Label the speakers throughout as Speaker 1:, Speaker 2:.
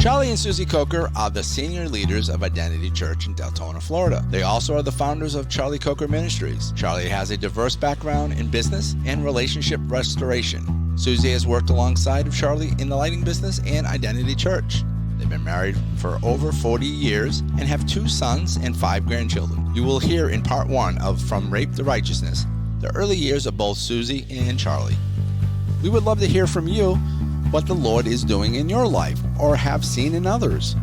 Speaker 1: Charlie and Susie Coker are the senior leaders of Identity Church in Deltona, Florida. They also are the founders of Charlie Coker Ministries. Charlie has a diverse background in business and relationship restoration. Susie has worked alongside of Charlie in the lighting business and Identity Church. They've been married for over 40 years and have 2 sons and 5 grandchildren. You will hear in part 1 of From Rape to Righteousness the early years of both Susie and Charlie. We would love to hear from you what the Lord is doing in your life or have seen in others.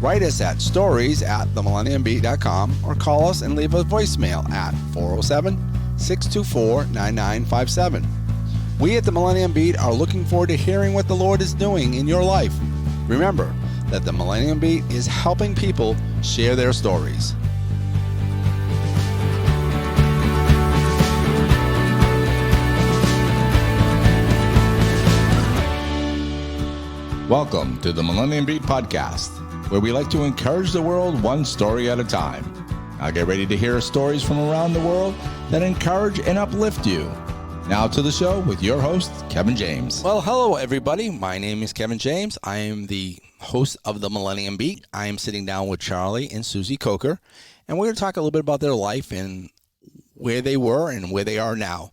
Speaker 1: Write us at stories@themillenniumbeat.com or call us and leave a voicemail at 407-624-9957. We at the Millennium Beat are looking forward to hearing what the Lord is doing in your life. Remember that the Millennium Beat is helping people share their stories. Welcome to the Millennium Beat podcast, where we like to encourage the world one story at a time. Now get ready to hear stories from around the world that encourage and uplift you. Now to the show with your host, Kevin James. Well, hello, everybody. My name is Kevin James. I am the host of the Millennium Beat. I am sitting down with Charlie and Susie Coker, and we're going to talk a little bit about their life and where they were and where they are now.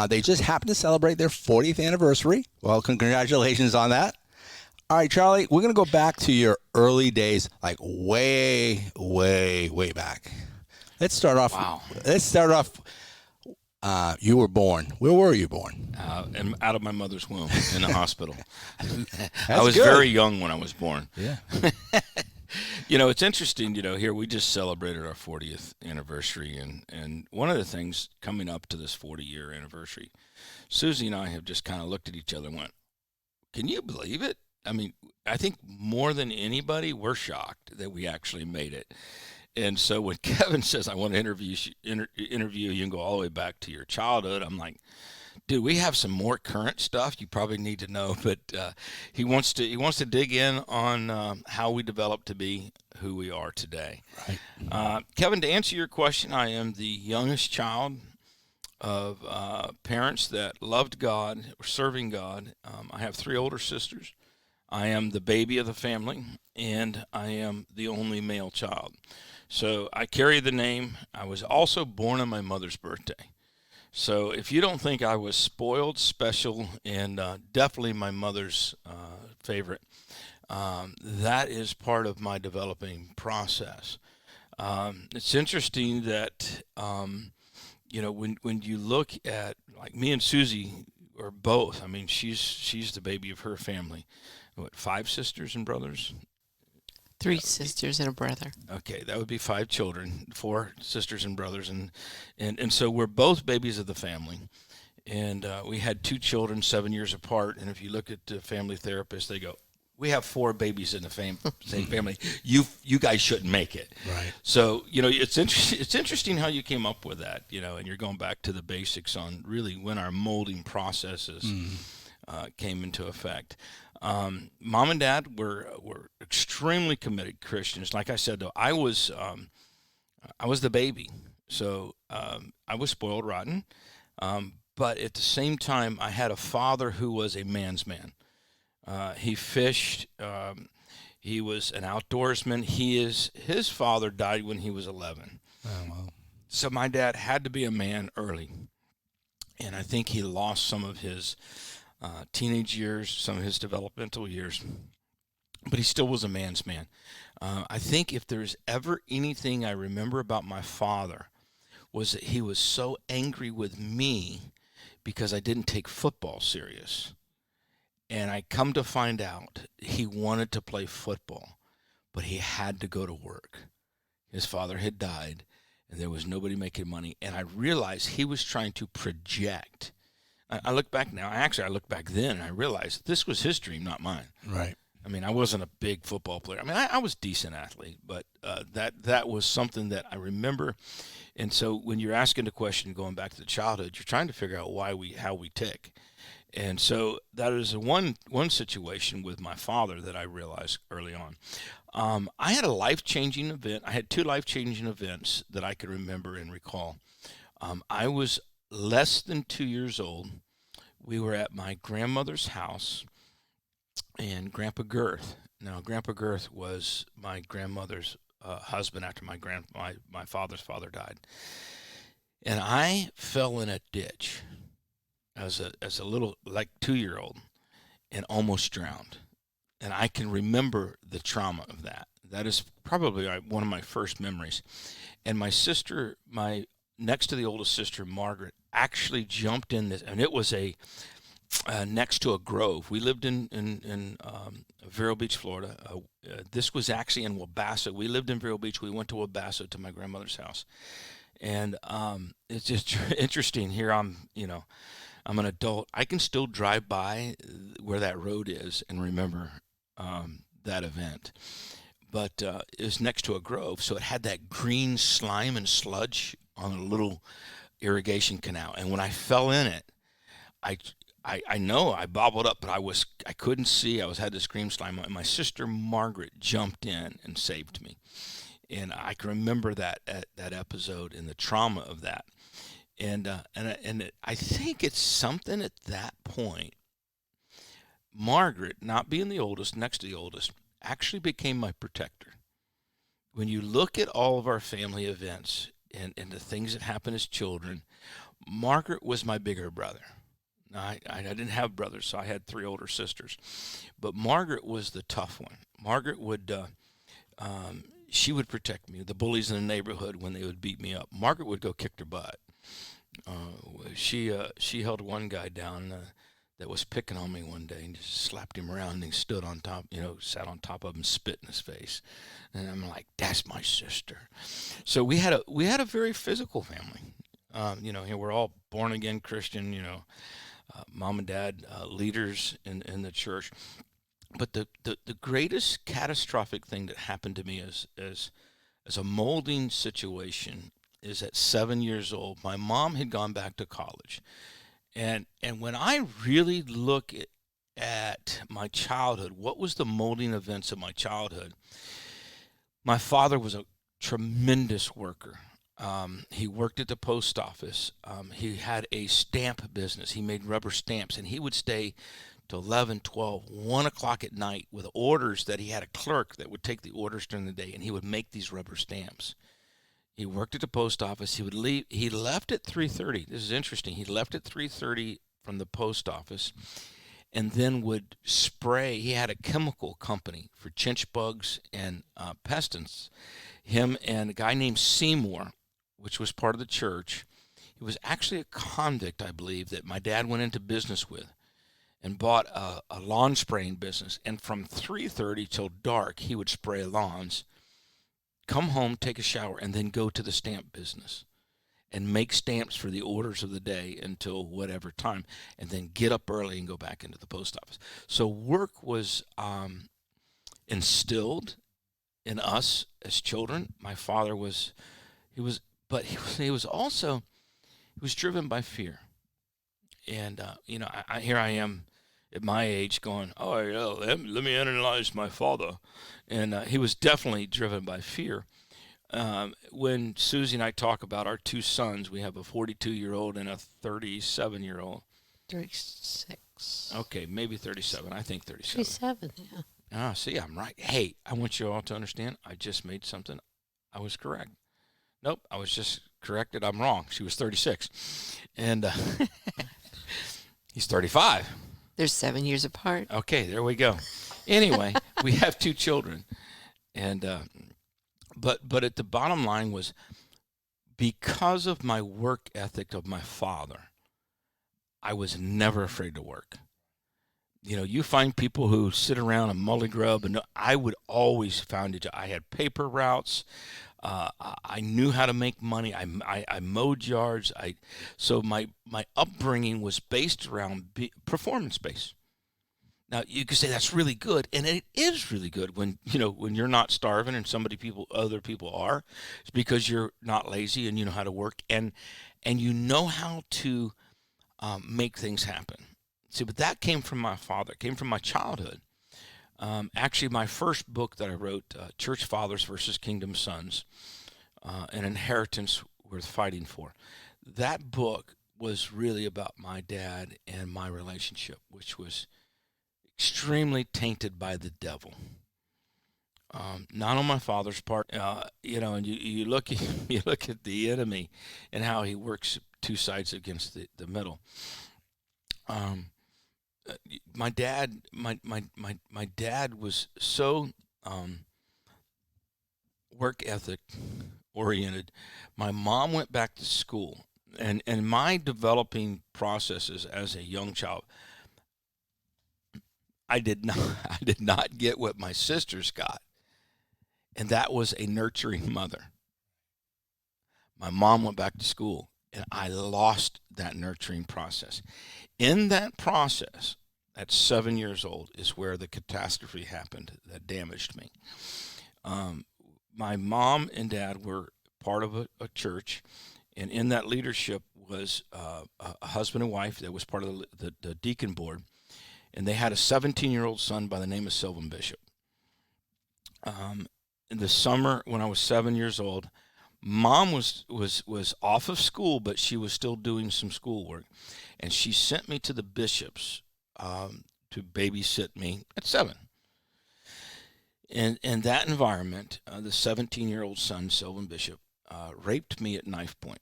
Speaker 1: They just happened to celebrate their 40th anniversary. Well, congratulations on that. All right, Charlie, we're going to go back to your early days, like way back. Let's start off.
Speaker 2: Wow.
Speaker 1: You were born. Where were you born?
Speaker 2: And out of my mother's womb in the hospital.
Speaker 1: I
Speaker 2: was
Speaker 1: good.
Speaker 2: very young when I was born.
Speaker 1: Yeah.
Speaker 2: It's interesting, here we just celebrated our 40th anniversary. And one of the things coming up to this 40-year anniversary, Susie and I have just kind of looked at each other and went, can you believe it? I mean, I think more than anybody, we're shocked that we actually made it. And so when Kevin says, I want to interview you and go all the way back to your childhood, I'm like, dude, we have some more current stuff you probably need to know. But he wants to dig in on how we developed to be who we are today.
Speaker 1: Right.
Speaker 2: Kevin, to answer your question, I am the youngest child of parents that loved God, were serving God. I have 3 older sisters. I am the baby of the family, and I am the only male child. So I carry the name. I was also born on my mother's birthday. So if you don't think I was spoiled, special, and definitely my mother's favorite, that is part of my developing process. It's interesting that, when you look at, like, me and Susie are both, I mean, she's the baby of her family. 5 sisters and brothers?
Speaker 3: 3 sisters and a brother.
Speaker 2: Okay, that would be 5 children, 4 sisters and brothers, and so we're both babies of the family. And we had 2 children 7 years apart, and if you look at the family therapists, they go, we have 4 babies in the same family. You guys shouldn't make it.
Speaker 1: Right.
Speaker 2: So, it's interesting how you came up with that, and you're going back to the basics on really when our molding processes came into effect. Mom and Dad were extremely committed Christians. Like I said, though, I was the baby, so I was spoiled rotten. But at the same time, I had a father who was a man's man. He fished. He was an outdoorsman. His father died when he was 11.
Speaker 1: Oh, wow.
Speaker 2: So my dad had to be a man early, and I think he lost some of his teenage years, some of his developmental years, but he still was a man's man. I think if there's ever anything I remember about my father was that he was so angry with me because I didn't take football serious. And I come to find out he wanted to play football, but he had to go to work. His father had died, and there was nobody making money. And I realized he was trying to project. I look back now. I look back then, and I realized this was his dream, not mine.
Speaker 1: Right.
Speaker 2: I mean, I wasn't a big football player. I mean, I was a decent athlete, but that was something that I remember. And so when you're asking the question, going back to the childhood, you're trying to figure out how we tick. And so that is one situation with my father that I realized early on. I had a life-changing event. I had 2 life-changing events that I could remember and recall. I was less than 2 years old. We were at my grandmother's house, and Grandpa Girth. Now, Grandpa Girth was my grandmother's husband after my father's father died, and I fell in a ditch as a little, like, 2-year-old, and almost drowned. And I can remember the trauma of that. That is probably one of my first memories. And my sister, my next to the oldest sister, Margaret, actually jumped in this, and it was a next to a grove. We lived in Vero Beach, Florida. This was actually in Wabasso. We lived in Vero Beach. We went to Wabasso to my grandmother's house, and it's just interesting. Here I'm an adult. I can still drive by where that road is and remember that event. But it was next to a grove, so it had that green slime and sludge on a little irrigation canal. And when I fell in it, I know I bobbled up, but I couldn't see. Had this green slime. And my sister Margaret jumped in and saved me. And I can remember that episode and the trauma of that. And I think it's something at that point. Margaret, not being the oldest, next to the oldest, actually became my protector. When you look at all of our family events and the things that happen as children, Margaret was my bigger brother. Now, I didn't have brothers, so I had 3 older sisters. But Margaret was the tough one. Margaret would, she would protect me. The bullies in the neighborhood, when they would beat me up, Margaret would go kick their butt. She held one guy down that was picking on me one day and just slapped him around, and he stood on top, sat on top of him, spit in his face. And I'm like, that's my sister. So we had a very physical family. Here we're all born again Christian, mom and dad, leaders in the church. But the greatest catastrophic thing that happened to me as a molding situation is at 7 years old. My mom had gone back to college. And when I really look at my childhood, what was the molding events of my childhood? My father was a tremendous worker. He worked at the post office. He had a stamp business. He made rubber stamps, and he would stay till 11, 12, 1 o'clock at night with orders that he had a clerk that would take the orders during the day, and he would make these rubber stamps. He worked at the post office. He would leave. He left at 3:30. This is interesting. He left at 3:30 from the post office, and then would spray. He had a chemical company for chinch bugs and pesticides. Him and a guy named Seymour, which was part of the church. He was actually a convict, I believe, that my dad went into business with and bought a lawn spraying business. And from 3:30 till dark, he would spray lawns, come home, take a shower, and then go to the stamp business and make stamps for the orders of the day until whatever time, and then get up early and go back into the post office. So work was instilled in us as children. My father was driven by fear. And, here I am at my age going, oh, yeah, let me analyze my father. And he was definitely driven by fear. When Susie and I talk about our 2 sons, we have a 42-year-old and a 37-year-old.
Speaker 3: 36.
Speaker 2: Okay, maybe 37. I think 37.
Speaker 3: 37, yeah.
Speaker 2: Ah, see, I'm right. Hey, I want you all to understand, I just made something. I was correct. Nope, I was just corrected. I'm wrong. She was 36. And he's 35.
Speaker 3: They're 7 years apart.
Speaker 2: Okay, there we go. Anyway, we have 2 children. And but at the bottom line was, because of my work ethic of my father, I was never afraid to work. You find people who sit around and mully grub, and I would always find it. I had paper routes. I knew how to make money. I mowed yards. So my upbringing was based around performance-based. Now you could say that's really good, and it is really good when you're not starving and other people are. It's because you're not lazy and you know how to work and you know how to make things happen. See, but that came from my father. It came from my childhood. Actually, my first book that I wrote, Church Fathers versus Kingdom Sons, An Inheritance Worth Fighting For. That book was really about my dad and my relationship, which was extremely tainted by the devil. Not on my father's part, and you look you look at the enemy and how he works two sides against the middle. Um, my dad was so work ethic oriented. My mom went back to school, and my developing processes as a young child, I did not I did not get what my sisters got, and that was a nurturing mother. My mom went back to school, and I lost that nurturing process. In that process, at 7 years old, is where the catastrophe happened that damaged me. Um, my mom and dad were part of a church, and in that leadership was a husband and wife that was part of the deacon board, and they had a 17-year-old son by the name of Sylvan Bishop. In the summer when I was 7 years old, mom was off of school, but she was still doing some schoolwork, and she sent me to the bishops to babysit me at 7. And in that environment, the 17-year-old son, Sylvan Bishop, raped me at knife point.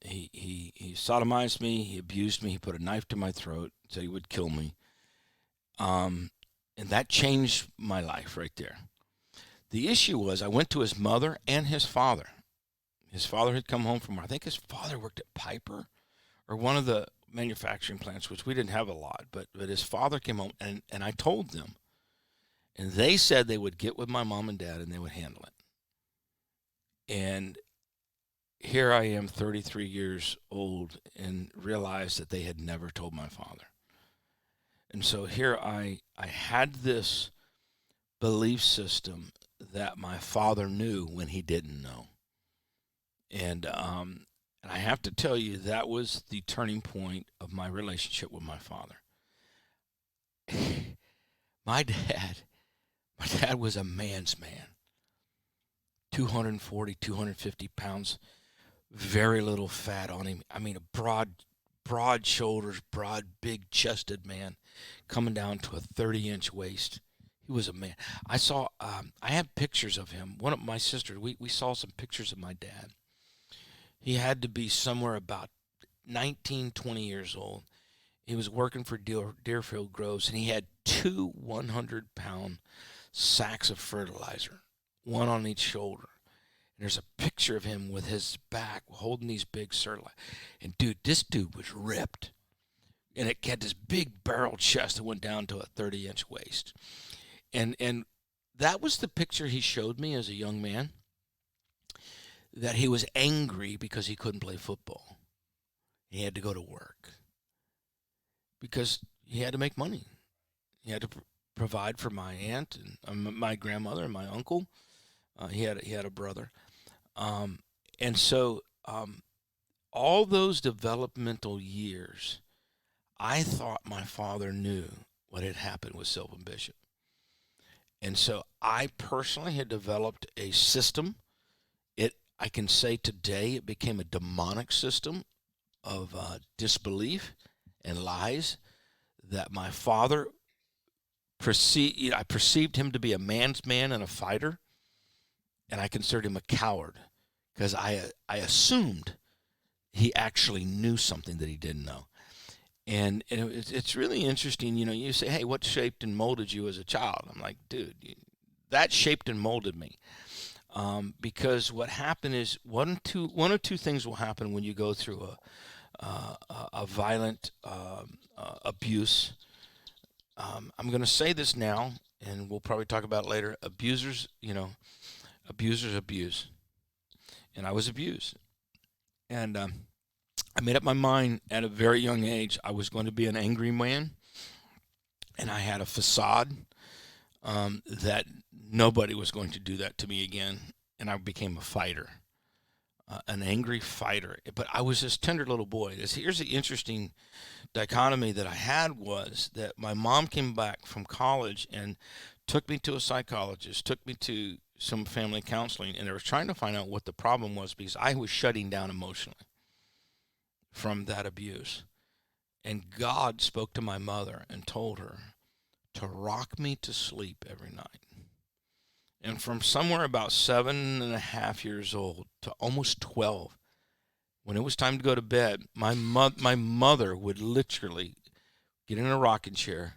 Speaker 2: He sodomized me, he abused me, he put a knife to my throat, said he would kill me. And that changed my life right there. The issue was I went to his mother and his father. His father had come home from, I think his father worked at Piper or one of the manufacturing plants, which we didn't have a lot, but his father came home, and I told them. And they said they would get with my mom and dad and they would handle it. And here I am, 33 years old, and realized that they had never told my father. And so here I had this belief system that my father knew when he didn't know. And I have to tell you, that was the turning point of my relationship with my father. My dad was a man's man. 240, 250 pounds, very little fat on him. I mean, a broad shoulders, broad, big-chested man coming down to a 30-inch waist. He was a man. I have pictures of him. One of my sisters, we saw some pictures of my dad. He had to be somewhere about 19, 20 years old. He was working for Deerfield Groves, and he had 2 100-pound sacks of fertilizer, one on each shoulder. And there's a picture of him with his back holding these big fertilizer. And dude, this dude was ripped. And it had this big barrel chest that went down to a 30-inch waist. And that was the picture he showed me as a young man, that he was angry because he couldn't play football. He had to go to work because he had to make money. He had to provide for my aunt and my grandmother and my uncle. He had a brother. And so all those developmental years, I thought my father knew what had happened with Sylvan Bishop. And so I personally had developed a system. I can say today it became a demonic system of disbelief and lies that my father I perceived him to be a man's man and a fighter, and I considered him a coward because I assumed he actually knew something that he didn't know. And it's really interesting. You say, hey, what shaped and molded you as a child? I'm like, dude, that shaped and molded me. Because what happened is one or two things will happen when you go through a violent abuse. I'm going to say this now, and we'll probably talk about it later. Abusers abuse, and I was abused, and I made up my mind at a very young age I was going to be an angry man, and I had a facade that nobody was going to do that to me again, and I became a fighter, an angry fighter. But I was this tender little boy. Here's the interesting dichotomy that I had was that my mom came back from college and took me to a psychologist, took me to some family counseling, and they were trying to find out what the problem was because I was shutting down emotionally from that abuse. And God spoke to my mother and told her to rock me to sleep every night. And from somewhere about 7.5 years old to almost 12, when it was time to go to bed, my mother would literally get in a rocking chair.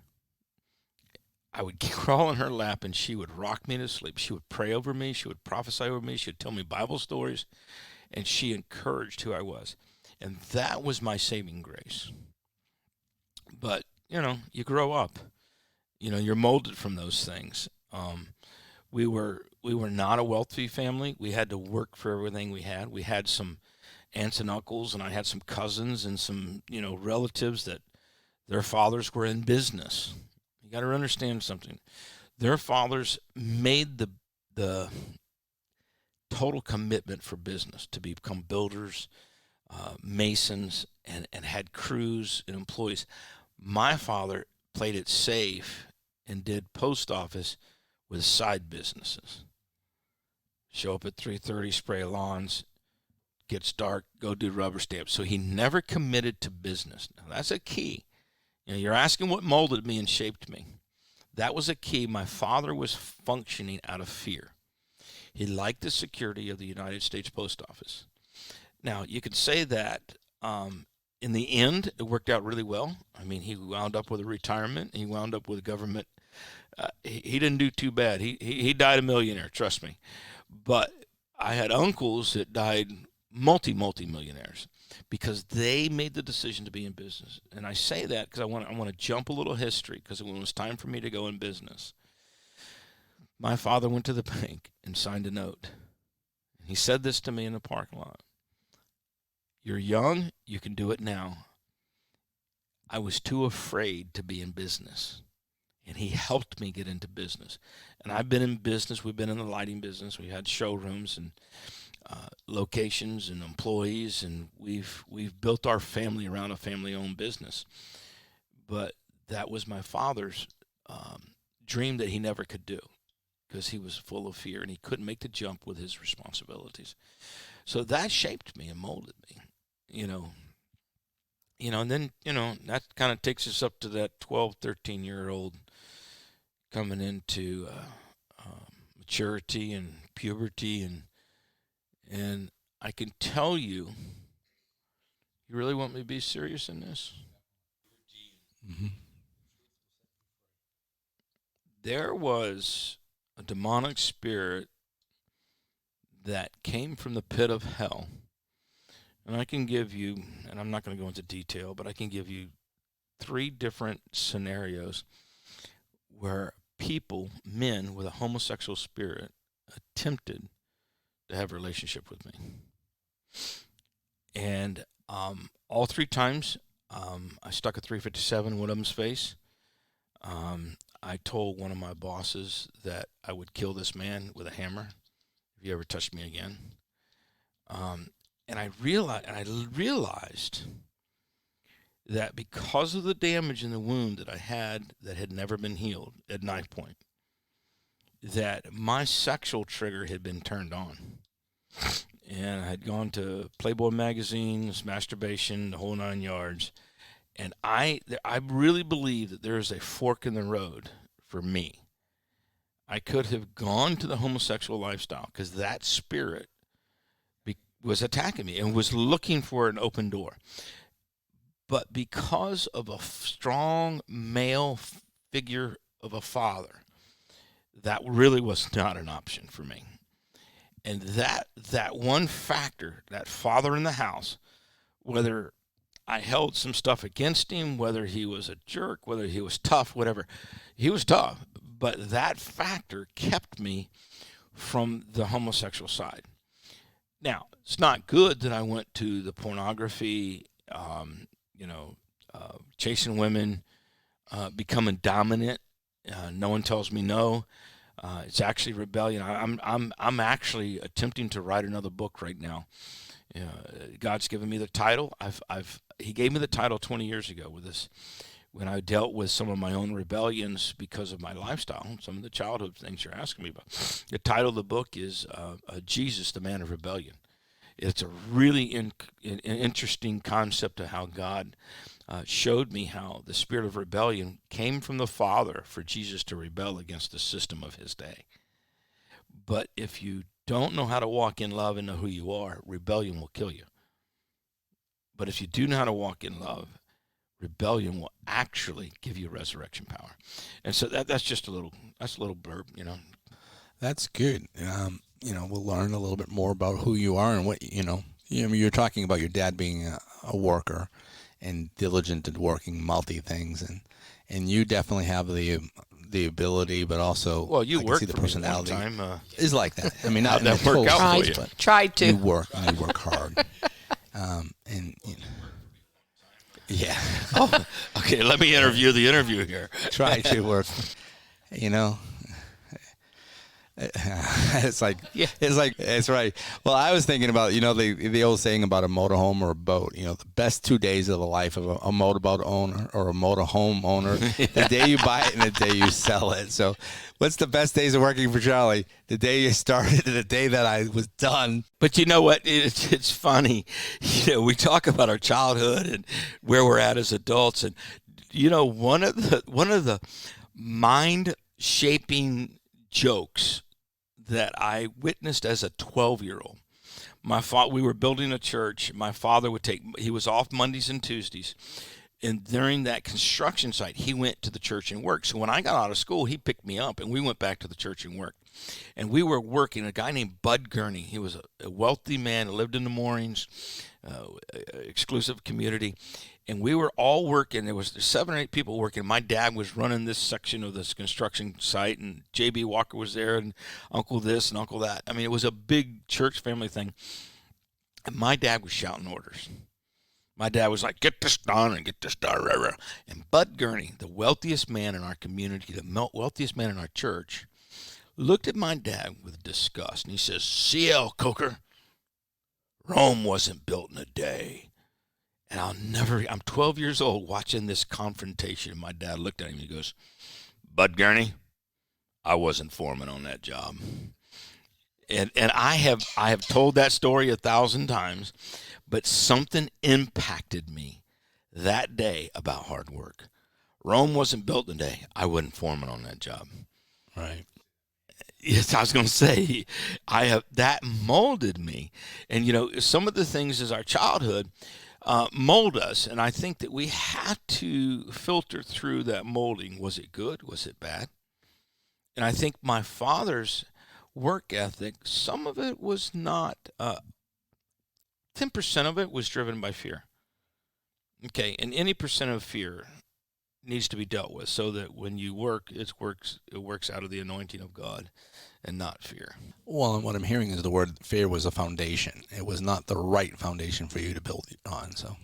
Speaker 2: I would crawl in her lap, and she would rock me to sleep. She would pray over me. She would prophesy over me. She would tell me Bible stories, and she encouraged who I was. And that was my saving grace. But, you grow up. You're molded from those things. We were not a wealthy family. We had to work for everything we had. We had some aunts and uncles, and I had some cousins and some, relatives that their fathers were in business. You got to understand something. Their fathers made the total commitment for business to become builders, masons, and had crews and employees. My father played it safe and did post office with side businesses. Show up at 3:30, spray lawns, gets dark, go do rubber stamps. So he never committed to business. Now, that's a key. You're asking what molded me and shaped me. That was a key. My father was functioning out of fear. He liked the security of the United States Post Office. Now, you could say that in the end, it worked out really well. I mean, he wound up with a retirement. He wound up with government. He didn't do too bad. He died a millionaire, trust me. But I had uncles that died multi-millionaires because they made the decision to be in business. And I say that because I want to jump a little history, because when it was time for me to go in business, my father went to the bank and signed a note. He said this to me in the parking lot. You're young, you can do it now. I was too afraid to be in business. And he helped me get into business. And I've been in business. We've been in the lighting business. We had showrooms and locations and employees, and we've built our family around a family-owned business. But that was my father's dream that he never could do, because he was full of fear and he couldn't make the jump with his responsibilities. So that shaped me and molded me, and then, that kind of takes us up to that 12, 13-year-old coming into maturity and puberty. And I can tell you really want me to be serious in this? Mm-hmm. There was a demonic spirit that came from the pit of hell. And I can give you, and I'm not going to go into detail, but I can give you 3 different scenarios where people, men with a homosexual spirit, attempted to have a relationship with me. And all 3 times, I stuck a .357 in one of them's face. I told one of my bosses that I would kill this man with a hammer if he ever touched me again. And I realized that because of the damage in the wound that I had that had never been healed at knife point, that my sexual trigger had been turned on. And I had gone to Playboy magazines, masturbation, the whole 9 yards. And I really believe that there is a fork in the road for me. I could have gone to the homosexual lifestyle because that spirit was attacking me and was looking for an open door. But because of a strong male figure of a father, that really was not an option for me. And that one factor, that father in the house, whether I held some stuff against him, whether he was a jerk, whether he was tough, whatever, he was tough. But that factor kept me from the homosexual side. Now, it's not good that I went to the pornography, chasing women, becoming dominant. No one tells me no. It's actually rebellion. I'm actually attempting to write another book right now. God's given me the title. He gave me the title 20 years ago with this, when I dealt with some of my own rebellions because of my lifestyle, some of the childhood things you're asking me about. The title of the book is Jesus, the Man of Rebellion. It's a really interesting concept of how God showed me how the spirit of rebellion came from the Father for Jesus to rebel against the system of his day. But if you don't know how to walk in love and know who you are, rebellion will kill you. But if you do know how to walk in love, rebellion will actually give you resurrection power. And so that's just a little blurb,
Speaker 1: That's good. We'll learn a little bit more about who you are and what, you're talking about your dad being a worker and diligent at working multi things, and you definitely have the ability, but also
Speaker 2: you
Speaker 1: I can
Speaker 2: worked
Speaker 1: see the
Speaker 2: for
Speaker 1: personality
Speaker 2: me one time.
Speaker 1: Is like that. I mean, not
Speaker 2: How'd that work out for you?
Speaker 1: But
Speaker 3: Tried to.
Speaker 1: You work hard, yeah.
Speaker 2: Oh, okay. Let me interview the interview here.
Speaker 1: Try to work. It's right. Well, I was thinking about the old saying about a motorhome or a boat. The best 2 days of the life of a motorboat owner or a motorhome owner, the day you buy it and the day you sell it. So, what's the best days of working for Charlie? The day you started and the day that I was done.
Speaker 2: But you know what? It's funny. We talk about our childhood and where we're at as adults, and one of the mind shaping jokes that I witnessed as a 12-year-old. We were building a church. My father he was off Mondays and Tuesdays. And during that construction site, he went to the church and worked. So when I got out of school, he picked me up and we went back to the church and worked. And we were working, a guy named Bud Gurney. He was a wealthy man who lived in the Moorings, exclusive community. And we were all working. There was 7 or 8 people working. My dad was running this section of this construction site, and J.B. Walker was there, and Uncle this and Uncle that. I mean, it was a big church family thing. And my dad was shouting orders. My dad was like, get this done and get this done. And Bud Gurney, the wealthiest man in our community, the wealthiest man in our church, looked at my dad with disgust. And he says, C.L. Coker, Rome wasn't built in a day. And I'm 12 years old watching this confrontation. And my dad looked at him and he goes, Bud Gurney, I wasn't foreman on that job. And I have told that story 1,000 times, but something impacted me that day about hard work. Rome wasn't built in a day. I wasn't foreman on that job.
Speaker 1: Right.
Speaker 2: Yes, I was going to say, that molded me. And, some of the things as our childhood mold us. And I think that we have to filter through that molding. Was it good? Was it bad? And I think my father's work ethic, some of it was not, 10% of it was driven by fear. Okay, and any percent of fear needs to be dealt with so that when you work, it works out of the anointing of God and not fear.
Speaker 1: Well, and what I'm hearing is the word fear was a foundation. It was not the right foundation for you to build on. So,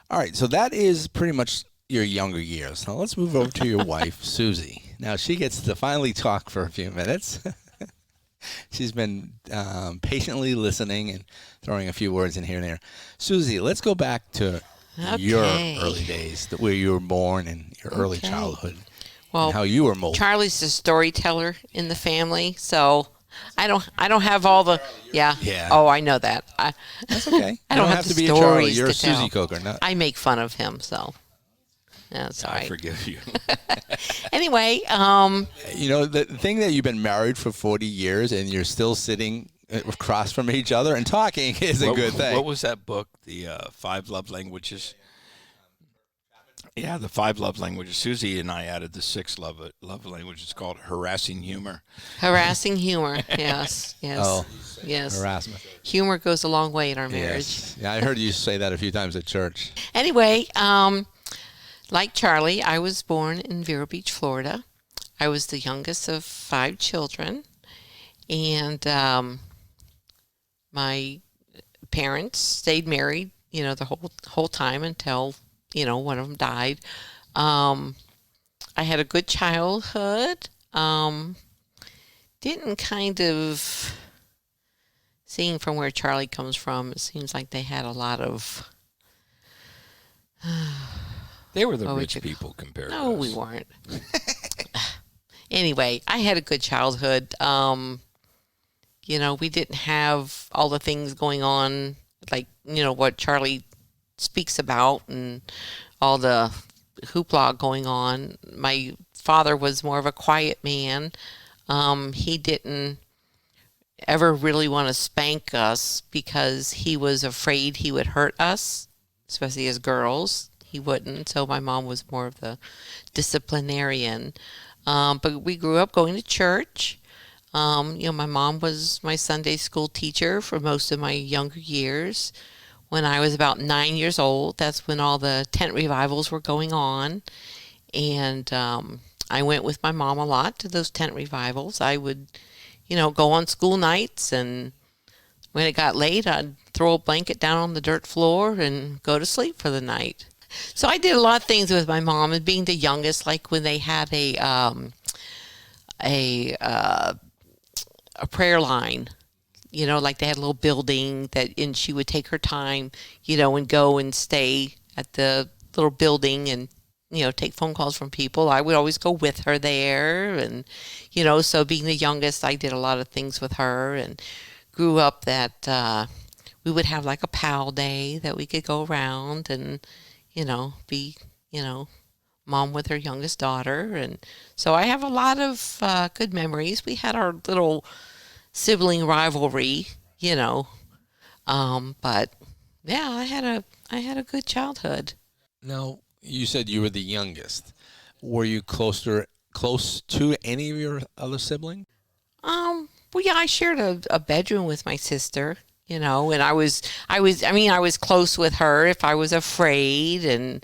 Speaker 1: all right, so that is pretty much your younger years. Now let's move over to your wife, Susie. Now she gets to finally talk for a few minutes. She's been patiently listening and throwing a few words in here and there. Susie, let's go back to your early days, where you were born and your early childhood.
Speaker 3: Well,
Speaker 1: and how you were molded.
Speaker 3: Charlie's the storyteller in the family, so I don't have all the yeah. Oh, I know that.
Speaker 1: That's okay.
Speaker 3: I don't have
Speaker 1: to
Speaker 3: the
Speaker 1: be a Charlie.
Speaker 3: stories
Speaker 1: You're
Speaker 3: to
Speaker 1: a Susie
Speaker 3: tell.
Speaker 1: Coker. Not...
Speaker 3: I make fun of him, so that's all right.
Speaker 2: I forgive you.
Speaker 3: Anyway,
Speaker 1: the thing that you've been married for 40 years and you're still sitting across from each other and talking is a good thing.
Speaker 2: What was that book? The 5 Love Languages. Yeah, the 5 love languages. Susie and I added the 6th love language. It's called harassing humor.
Speaker 3: Harassing humor. Yes.
Speaker 1: Oh,
Speaker 3: yes.
Speaker 1: Harassment.
Speaker 3: Humor goes a long way in our marriage.
Speaker 1: Yes. Yeah, I heard you say that a few times at church.
Speaker 3: Anyway, like Charlie, I was born in Vero Beach, Florida. I was the youngest of 5 children, and my parents stayed married, the whole time until one of them died. I had a good childhood. Didn't kind of, seeing from where Charlie comes from, it seems like they had a lot of.
Speaker 2: They were the rich people compared to us.
Speaker 3: No, we weren't. Anyway, I had a good childhood. We didn't have all the things going on, like, what Charlie speaks about and all the hoopla going on. My father was more of a quiet man. He didn't ever really want to spank us because he was afraid he would hurt us, especially as girls. He wouldn't. So my mom was more of the disciplinarian. But we grew up going to church. My mom was my Sunday school teacher for most of my younger years. When I was about 9 years old, that's when all the tent revivals were going on. And I went with my mom a lot to those tent revivals. I would, go on school nights, and when it got late, I'd throw a blanket down on the dirt floor and go to sleep for the night. So I did a lot of things with my mom, and being the youngest, like when they had a prayer line, like they had a little building and she would take her time, and go and stay at the little building and, take phone calls from people. I would always go with her there. And, so being the youngest, I did a lot of things with her, and grew up that we would have like a pal day that we could go around and, be, mom with her youngest daughter. And so I have a lot of good memories. We had our little sibling rivalry, but yeah, I had a good childhood.
Speaker 1: Now, you said you were the youngest. Were you close to any of your other siblings?
Speaker 3: Well, yeah, I shared a bedroom with my sister, and I was close with her if I was afraid, and,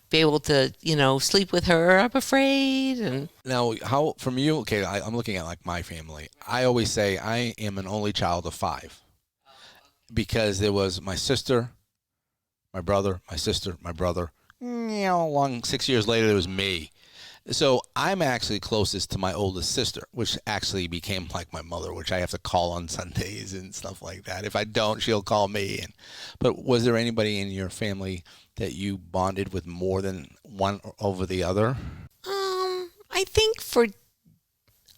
Speaker 3: be able to, sleep with her. I'm afraid. And
Speaker 1: now, how from you? Okay, I'm looking at like my family. I always say I am an only child of 5 because there was my sister, my brother, my sister, my brother. Along 6 years later, there was me. So I'm actually closest to my oldest sister, which actually became like my mother, which I have to call on Sundays and stuff like that. If I don't, she'll call me. But was there anybody in your family that you bonded with more than one over the other?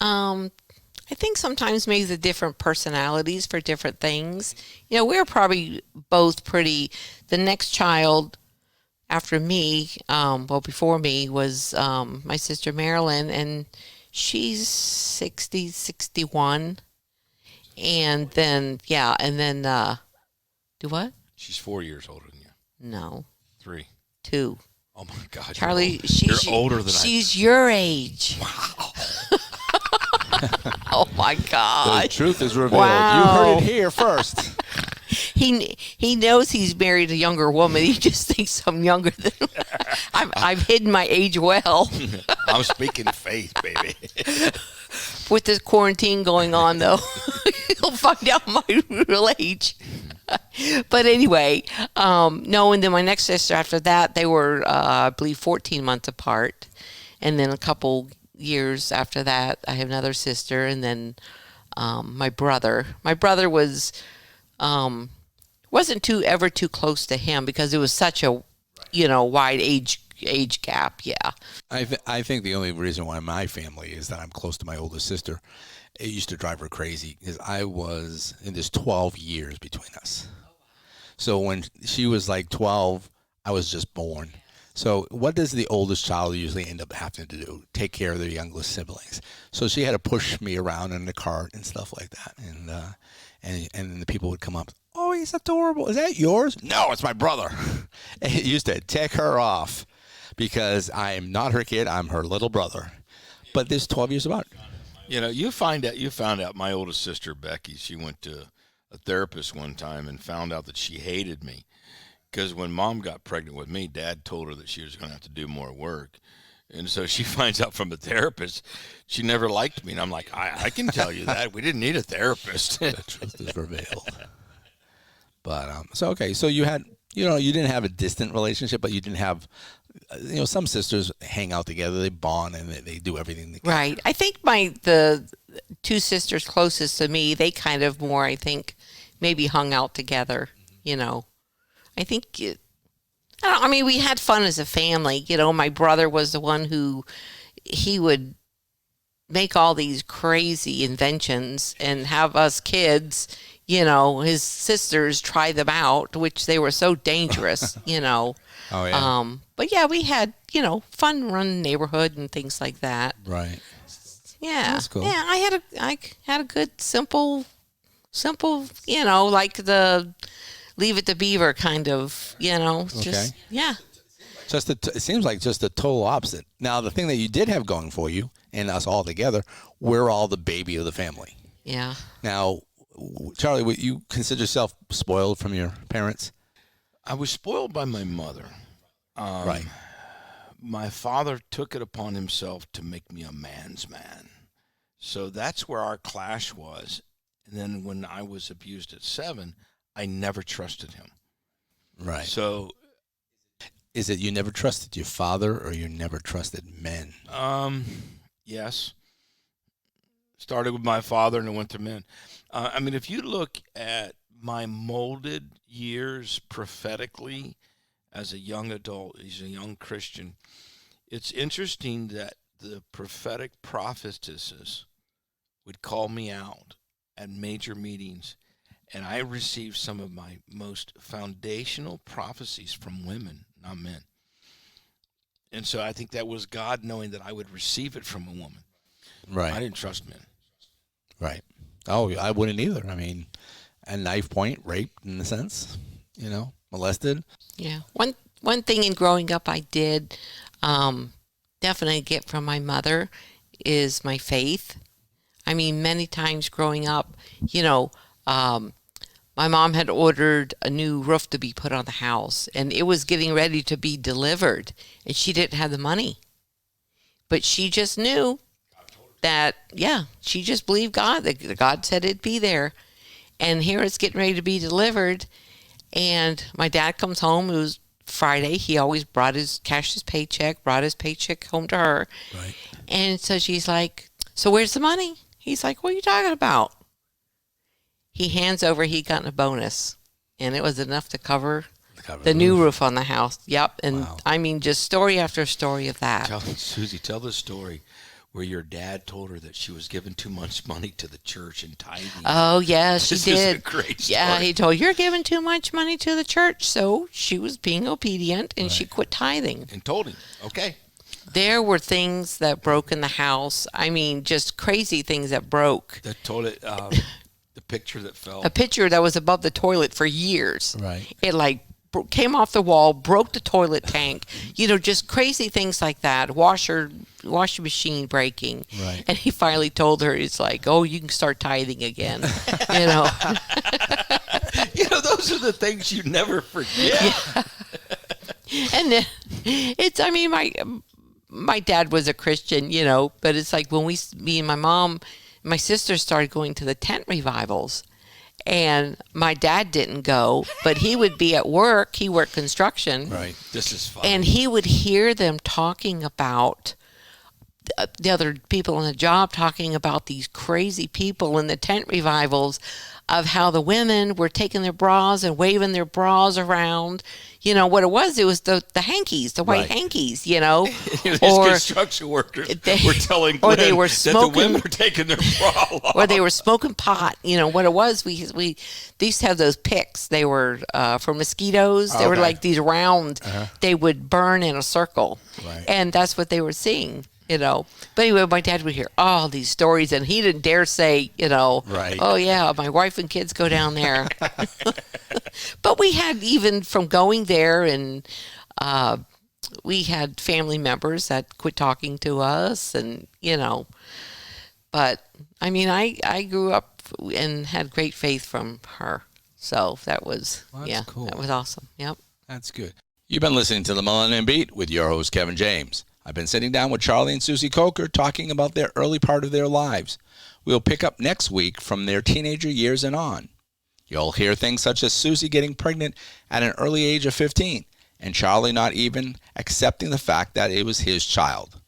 Speaker 3: I think sometimes maybe the different personalities for different things. We were probably both pretty. The next child after me, before me, was my sister Marilyn, and she's 60, 61. And then, do what?
Speaker 2: She's 4 years older than you.
Speaker 3: No.
Speaker 2: 3.
Speaker 3: 2.
Speaker 2: Oh my God,
Speaker 3: Charlie,
Speaker 2: you're older than
Speaker 3: she's your age.
Speaker 2: Wow.
Speaker 3: Oh my God.
Speaker 1: The truth is revealed.
Speaker 3: Wow.
Speaker 1: You heard it here first.
Speaker 3: He knows he's married a younger woman. He just thinks I'm younger than him. I've hidden my age well.
Speaker 2: I'm speaking faith, baby.
Speaker 3: With this quarantine going on, though, he'll find out my real age. But anyway, no, and then my next sister after that, they were, I believe, 14 months apart. And then a couple years after that, I have another sister, and then my brother. My brother wasn't ever too close to him because it was such a, wide age gap. Yeah.
Speaker 1: I think the only reason why my family is that I'm close to my oldest sister. It used to drive her crazy because I was in this 12 years between us. So when she was like 12, I was just born. So what does the oldest child usually end up having to do? Take care of their youngest siblings. So she had to push me around in the cart and stuff like that. And then the people would come up. Oh, he's adorable. Is that yours? No, it's my brother. And it used to tick her off because I am not her kid. I'm her little brother. But there's 12 years apart.
Speaker 2: You found out my oldest sister, Becky, she went to a therapist one time and found out that she hated me. Because when Mom got pregnant with me, Dad told her that she was going to have to do more work. And so she finds out from a therapist she never liked me. And I'm like, I can tell you that. We didn't need a therapist.
Speaker 1: The truth is revealed. But, so you had, you didn't have a distant relationship, but you didn't have, some sisters hang out together, they bond, and they do everything they can.
Speaker 3: Right. I think the 2 sisters closest to me, they kind of more, I think, maybe hung out together, I think, we had fun as a family. My brother was the one who, he would make all these crazy inventions and have us kids, his sisters try them out, which they were so dangerous,
Speaker 1: Oh, yeah.
Speaker 3: But yeah, we had, fun run neighborhood and things like that.
Speaker 1: Right.
Speaker 3: Yeah.
Speaker 1: That's cool.
Speaker 3: Yeah, I had a good simple, like the Leave It to Beaver kind of, just, yeah.
Speaker 1: It seems like just the total opposite. Now, the thing that you did have going for you and us all together, we're all the baby of the family.
Speaker 3: Yeah.
Speaker 1: Now, Charlie, would you consider yourself spoiled from your parents?
Speaker 2: I was spoiled by my mother.
Speaker 1: Right.
Speaker 2: My father took it upon himself to make me a man's man. So that's where our clash was. And then when I was abused at 7, I never trusted him.
Speaker 1: Right.
Speaker 2: So
Speaker 1: is it you never trusted your father or you never trusted men?
Speaker 2: Yes. Started with my father and it went to men. If you look at my molded years prophetically as a young adult, as a young Christian, it's interesting that the prophetic prophetesses would call me out at major meetings, and I received some of my most foundational prophecies from women, not men. And so I think that was God knowing that I would receive it from a woman.
Speaker 1: Right.
Speaker 2: I didn't trust men.
Speaker 1: Right. Oh, I wouldn't either. A knife point, raped in a sense, molested.
Speaker 3: Yeah. One thing in growing up I did definitely get from my mother is my faith. Many times growing up, my mom had ordered a new roof to be put on the house, and it was getting ready to be delivered, and she didn't have the money. But she just knew that, she just believed God, that God said it'd be there. And here it's getting ready to be delivered, and my dad comes home. It was Friday. He always cashed his paycheck, brought his paycheck home to her.
Speaker 1: Right.
Speaker 3: And so she's like, so where's the money? He's like, what are you talking about? He hands over, he'd gotten a bonus, and it was enough to cover the new roof on the house. Yep. And
Speaker 1: wow.
Speaker 3: Just story after story of that.
Speaker 2: Susie, tell the story where your dad told her that she was giving too much money to the church and tithing.
Speaker 3: Oh, yeah, she
Speaker 2: This
Speaker 3: did.
Speaker 2: is a great story.
Speaker 3: Yeah, he told her, you're giving too much money to the church. So she was being obedient, and she quit tithing.
Speaker 2: And told him, okay.
Speaker 3: There were things that broke in the house. Just crazy things that broke.
Speaker 2: The toilet, the picture that fell.
Speaker 3: A picture that was above the toilet for years.
Speaker 1: Right.
Speaker 3: It came off the wall, broke the toilet tank. Just crazy things like that. Washing machine breaking.
Speaker 1: Right.
Speaker 3: And he finally told her, it's like, oh, you can start tithing again.
Speaker 2: Those are the things you never forget.
Speaker 3: Yeah. And then my dad was a Christian, but it's like when me and my mom, my sister started going to the tent revivals, and my dad didn't go, but he would be at work. He worked construction.
Speaker 2: Right. This is fun.
Speaker 3: And he would hear them talking about the other people on the job, talking about these crazy people in the tent revivals, of how the women were taking their bras and waving their bras around. What it was the hankies, the white hankies,
Speaker 2: These
Speaker 3: or
Speaker 2: construction workers were telling Glenn
Speaker 3: they were
Speaker 2: that the women were taking their bra off.
Speaker 3: or they were smoking pot. What it was, they used to have those picks. They were for mosquitoes. They were like these round. They would burn in a circle, and that's what they were seeing. But anyway, my dad would hear all these stories, and he didn't dare say, oh yeah, my wife and kids go down there. But we had, even from going there, and we had family members that quit talking to us, and but I grew up and had great faith from her, so that was
Speaker 1: cool.
Speaker 3: That was awesome. Yep,
Speaker 1: that's good. You've been listening to the Millennium Beat with your host Kevin James. I've been sitting down with Charlie and Susie Coker talking about their early part of their lives. We'll pick up next week from their teenager years and on. You'll hear things such as Susie getting pregnant at an early age of 15, and Charlie not even accepting the fact that it was his child.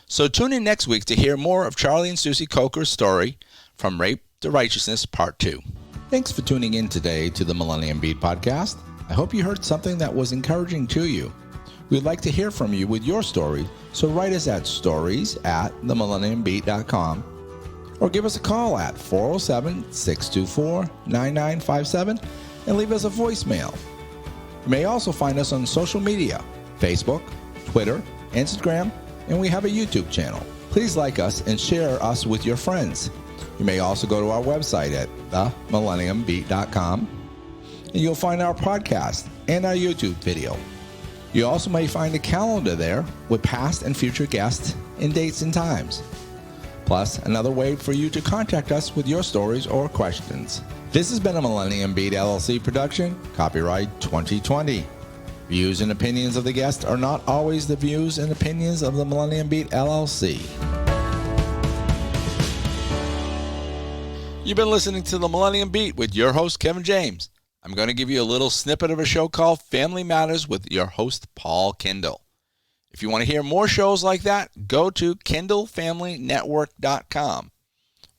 Speaker 1: So tune in next week to hear more of Charlie and Susie Coker's story, From Rape to Righteousness, Part 2. Thanks for tuning in today to the Millennium Beat podcast. I hope you heard something that was encouraging to you. We'd like to hear from you with your story, so write us at stories@themillenniumbeat.com or give us a call at 407-624-9957 and leave us a voicemail. You may also find us on social media, Facebook, Twitter, Instagram, and we have a YouTube channel. Please like us and share us with your friends. You may also go to our website at themillenniumbeat.com, and you'll find our podcast and our YouTube video. You also may find a calendar there with past and future guests and dates and times. Plus, another way for you to contact us with your stories or questions. This has been a Millennium Beat LLC production, copyright 2020. Views and opinions of the guest are not always the views and opinions of the Millennium Beat LLC. You've been listening to the Millennium Beat with your host, Kevin James. I'm going to give you a little snippet of a show called Family Matters with your host, Paul Kendall. If you want to hear more shows like that, go to KindleFamilyNetwork.com.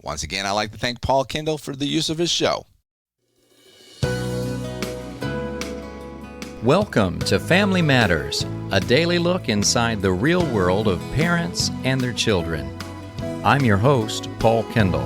Speaker 1: Once again, I'd like to thank Paul Kendall for the use of his show.
Speaker 4: Welcome to Family Matters, a daily look inside the real world of parents and their children. I'm your host, Paul Kendall.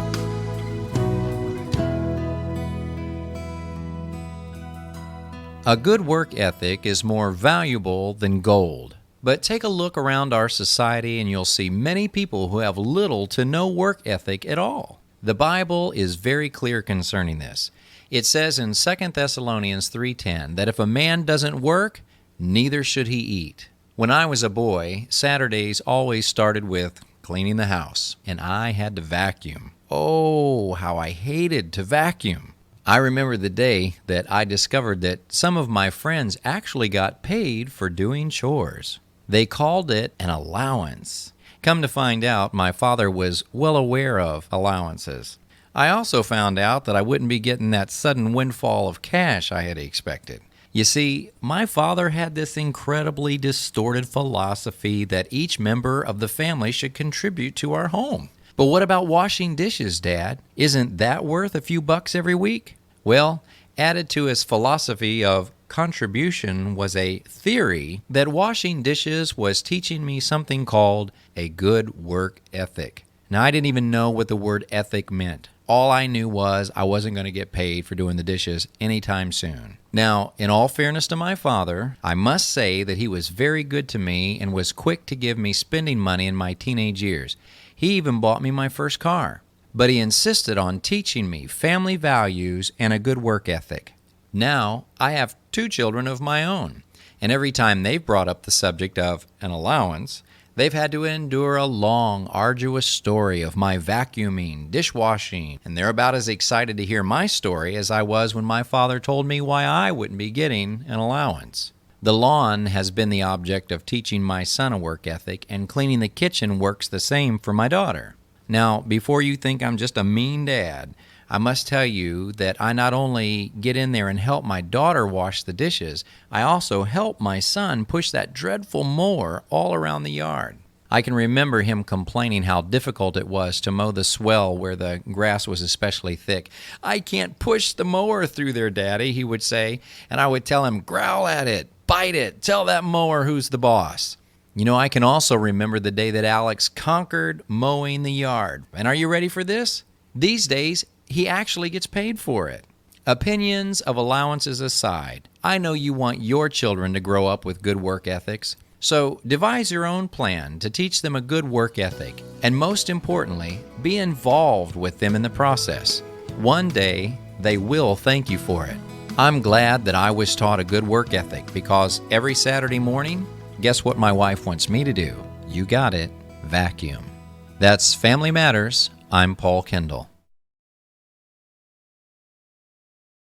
Speaker 4: A good work ethic is more valuable than gold. But take a look around our society and you'll see many people who have little to no work ethic at all. The Bible is very clear concerning this. It says in 2 Thessalonians 3:10 that if a man doesn't work, neither should he eat. When I was a boy, Saturdays always started with cleaning the house, and I had to vacuum. Oh, how I hated to vacuum. I remember the day that I discovered that some of my friends actually got paid for doing chores. They called it an allowance. Come to find out, my father was well aware of allowances. I also found out that I wouldn't be getting that sudden windfall of cash I had expected. You see, my father had this incredibly distorted philosophy that each member of the family should contribute to our home. But what about washing dishes, Dad? Isn't that worth a few bucks every week? Well, added to his philosophy of contribution was a theory that washing dishes was teaching me something called a good work ethic. Now, I didn't even know what the word ethic meant. All I knew was I wasn't going to get paid for doing the dishes anytime soon. Now, in all fairness to my father, I must say that he was very good to me and was quick to give me spending money in my teenage years. He even bought me my first car. But he insisted on teaching me family values and a good work ethic. Now, I have 2 children of my own, and every time they've brought up the subject of an allowance, they've had to endure a long, arduous story of my vacuuming, dishwashing, and they're about as excited to hear my story as I was when my father told me why I wouldn't be getting an allowance. The lawn has been the object of teaching my son a work ethic, and cleaning the kitchen works the same for my daughter. Now, before you think I'm just a mean dad, I must tell you that I not only get in there and help my daughter wash the dishes, I also help my son push that dreadful mower all around the yard. I can remember him complaining how difficult it was to mow the swell where the grass was especially thick. "I can't push the mower through there, Daddy," he would say, and I would tell him, "Growl at it, bite it, tell that mower who's the boss." You know, I can also remember the day that Alex conquered mowing the yard. And are you ready for this? These days, he actually gets paid for it. Opinions of allowances aside, I know you want your children to grow up with good work ethics. So devise your own plan to teach them a good work ethic. And most importantly, be involved with them in the process. One day, they will thank you for it. I'm glad that I was taught a good work ethic because every Saturday morning, guess what my wife wants me to do? You got it, vacuum. That's Family Matters. I'm Paul Kendall.